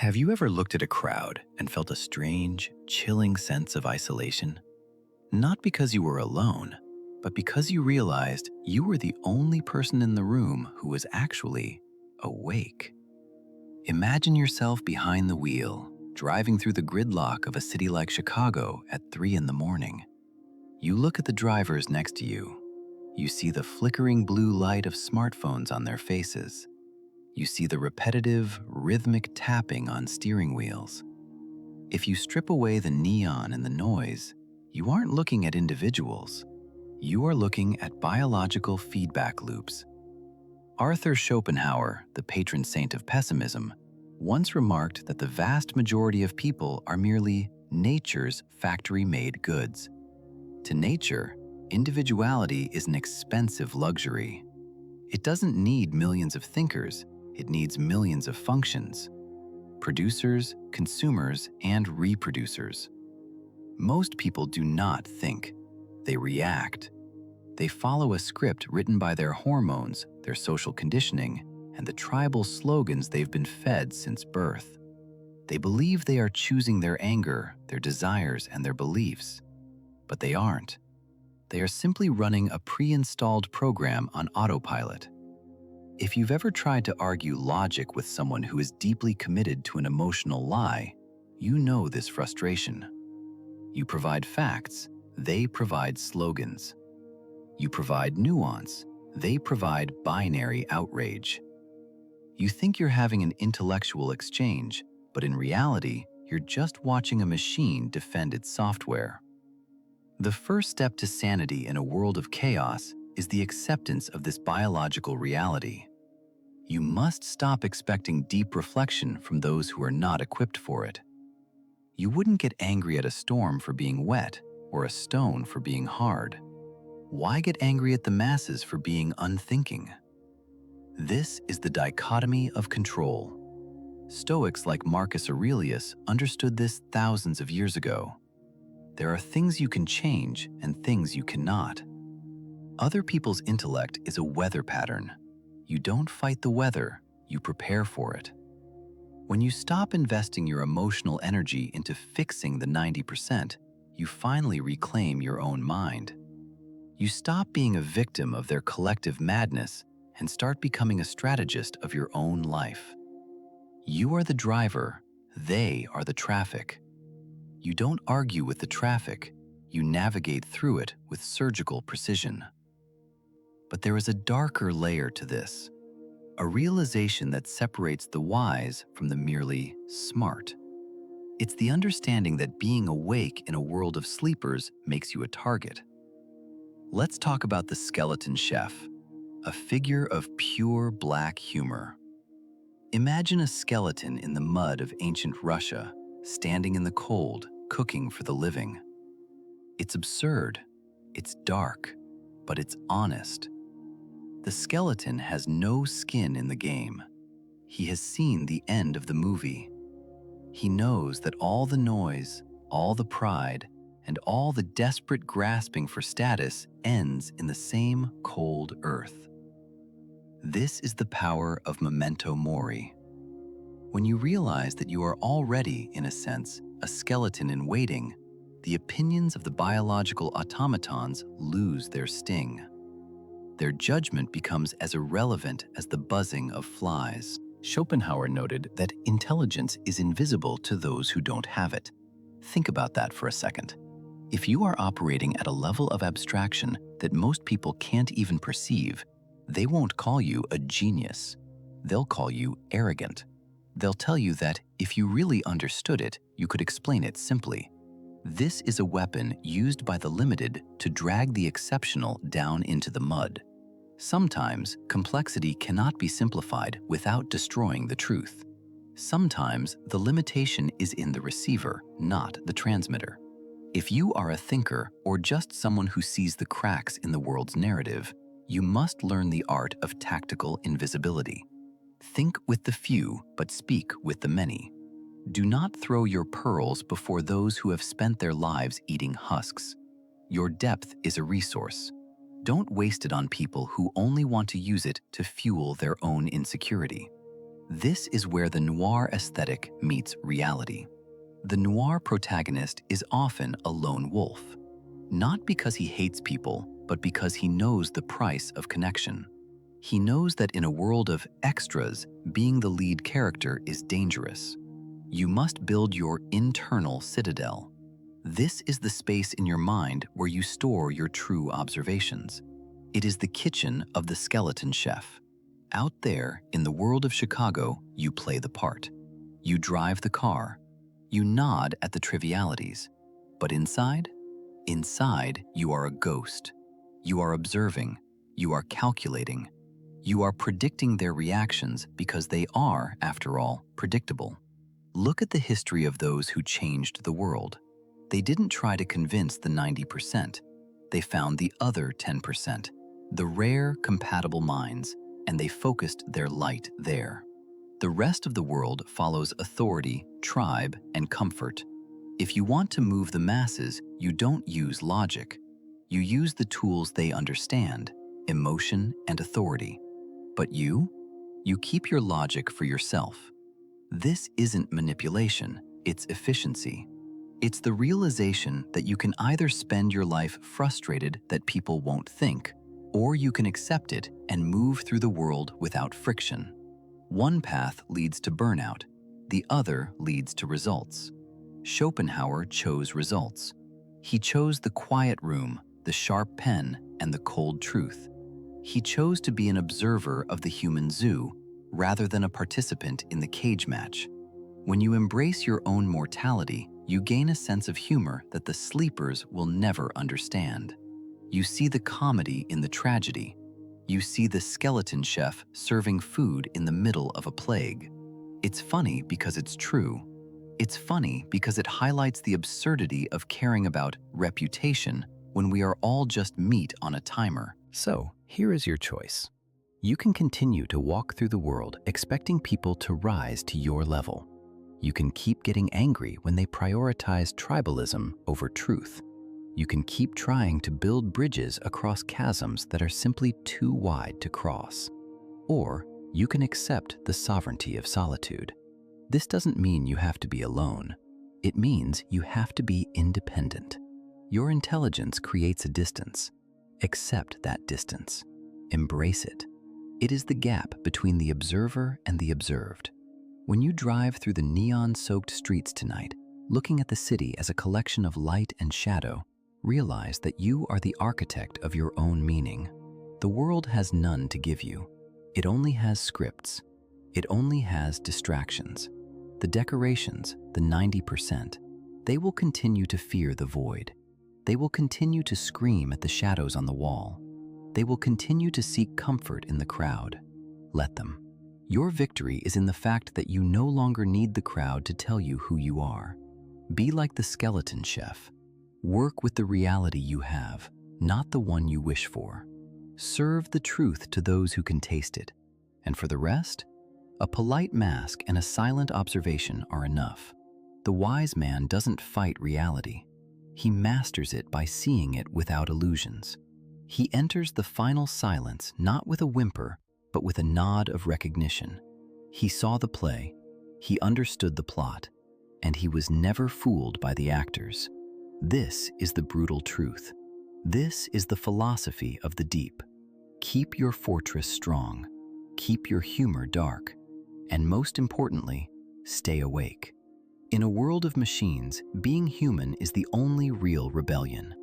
Have you ever looked at a crowd and felt a strange, chilling sense of isolation? Not because you were alone, but because you realized you were the only person in the room who was actually awake. Imagine yourself behind the wheel, driving through the gridlock of a city like Chicago at 3 in the morning. You look at the drivers next to you. You see the flickering blue light of smartphones on their faces. You see the repetitive, rhythmic tapping on steering wheels. If you strip away the neon and the noise, you aren't looking at individuals. You are looking at biological feedback loops. Arthur Schopenhauer, the patron saint of pessimism, once remarked that the vast majority of people are merely nature's factory-made goods. To nature, individuality is an expensive luxury. It doesn't need millions of thinkers. It needs millions of functions: producers, consumers, and reproducers. Most people do not think. They react. They follow a script written by their hormones, their social conditioning, and the tribal slogans they've been fed since birth. They believe they are choosing their anger, their desires, and their beliefs. But they aren't. They are simply running a pre-installed program on autopilot. If you've ever tried to argue logic with someone who is deeply committed to an emotional lie, you know this frustration. You provide facts, they provide slogans. You provide nuance, they provide binary outrage. You think you're having an intellectual exchange, but in reality, you're just watching a machine defend its software. The first step to sanity in a world of chaos is the acceptance of this biological reality. You must stop expecting deep reflection from those who are not equipped for it. You wouldn't get angry at a storm for being wet or a stone for being hard. Why get angry at the masses for being unthinking? This is the dichotomy of control. Stoics like Marcus Aurelius understood this thousands of years ago. There are things you can change and things you cannot. Other people's intellect is a weather pattern. You don't fight the weather, you prepare for it. When you stop investing your emotional energy into fixing the 90%, you finally reclaim your own mind. You stop being a victim of their collective madness and start becoming a strategist of your own life. You are the driver, they are the traffic. You don't argue with the traffic, you navigate through it with surgical precision. But there is a darker layer to this, a realization that separates the wise from the merely smart. It's the understanding that being awake in a world of sleepers makes you a target. Let's talk about the skeleton chef, a figure of pure black humor. Imagine a skeleton in the mud of ancient Russia, standing in the cold, cooking for the living. It's absurd, it's dark, but it's honest. The skeleton has no skin in the game. He has seen the end of the movie. He knows that all the noise, all the pride, and all the desperate grasping for status ends in the same cold earth. This is the power of Memento Mori. When you realize that you are already, in a sense, a skeleton in waiting, the opinions of the biological automatons lose their sting. Their judgment becomes as irrelevant as the buzzing of flies. Schopenhauer noted that intelligence is invisible to those who don't have it. Think about that for a second. If you are operating at a level of abstraction that most people can't even perceive, they won't call you a genius. They'll call you arrogant. They'll tell you that if you really understood it, you could explain it simply. This is a weapon used by the limited to drag the exceptional down into the mud. Sometimes, complexity cannot be simplified without destroying the truth. Sometimes, the limitation is in the receiver, not the transmitter. If you are a thinker or just someone who sees the cracks in the world's narrative, you must learn the art of tactical invisibility. Think with the few, but speak with the many. Do not throw your pearls before those who have spent their lives eating husks. Your depth is a resource. Don't waste it on people who only want to use it to fuel their own insecurity. This is where the noir aesthetic meets reality. The noir protagonist is often a lone wolf, not because he hates people, but because he knows the price of connection. He knows that in a world of extras, being the lead character is dangerous. You must build your internal citadel. This is the space in your mind where you store your true observations. It is the kitchen of the skeleton chef. Out there, in the world of Chicago, you play the part. You drive the car. You nod at the trivialities. But inside? Inside, you are a ghost. You are observing. You are calculating. You are predicting their reactions because they are, after all, predictable. Look at the history of those who changed the world. They didn't try to convince the 90%. They found the other 10%, the rare, compatible minds, and they focused their light there. The rest of the world follows authority, tribe, and comfort. If you want to move the masses, you don't use logic. You use the tools they understand, emotion and authority. But you keep your logic for yourself. This isn't manipulation, it's efficiency. It's the realization that you can either spend your life frustrated that people won't think, or you can accept it and move through the world without friction. One path leads to burnout, the other leads to results. Schopenhauer chose results. He chose the quiet room, the sharp pen, and the cold truth. He chose to be an observer of the human zoo rather than a participant in the cage match. When you embrace your own mortality, you gain a sense of humor that the sleepers will never understand. You see the comedy in the tragedy. You see the skeleton chef serving food in the middle of a plague. It's funny because it's true. It's funny because it highlights the absurdity of caring about reputation when we are all just meat on a timer. So, here is your choice. You can continue to walk through the world expecting people to rise to your level. You can keep getting angry when they prioritize tribalism over truth. You can keep trying to build bridges across chasms that are simply too wide to cross. Or you can accept the sovereignty of solitude. This doesn't mean you have to be alone. It means you have to be independent. Your intelligence creates a distance. Accept that distance. Embrace it. It is the gap between the observer and the observed. When you drive through the neon-soaked streets tonight, looking at the city as a collection of light and shadow, realize that you are the architect of your own meaning. The world has none to give you. It only has scripts. It only has distractions. The decorations, the 90%, they will continue to fear the void. They will continue to scream at the shadows on the wall. They will continue to seek comfort in the crowd. Let them. Your victory is in the fact that you no longer need the crowd to tell you who you are. Be like the skeleton chef. Work with the reality you have, not the one you wish for. Serve the truth to those who can taste it. And for the rest, a polite mask and a silent observation are enough. The wise man doesn't fight reality. He masters it by seeing it without illusions. He enters the final silence not with a whimper, but with a nod of recognition. He saw the play, he understood the plot, and he was never fooled by the actors. This is the brutal truth. This is the philosophy of the deep. Keep your fortress strong. Keep your humor dark. And most importantly, stay awake. In a world of machines, being human is the only real rebellion.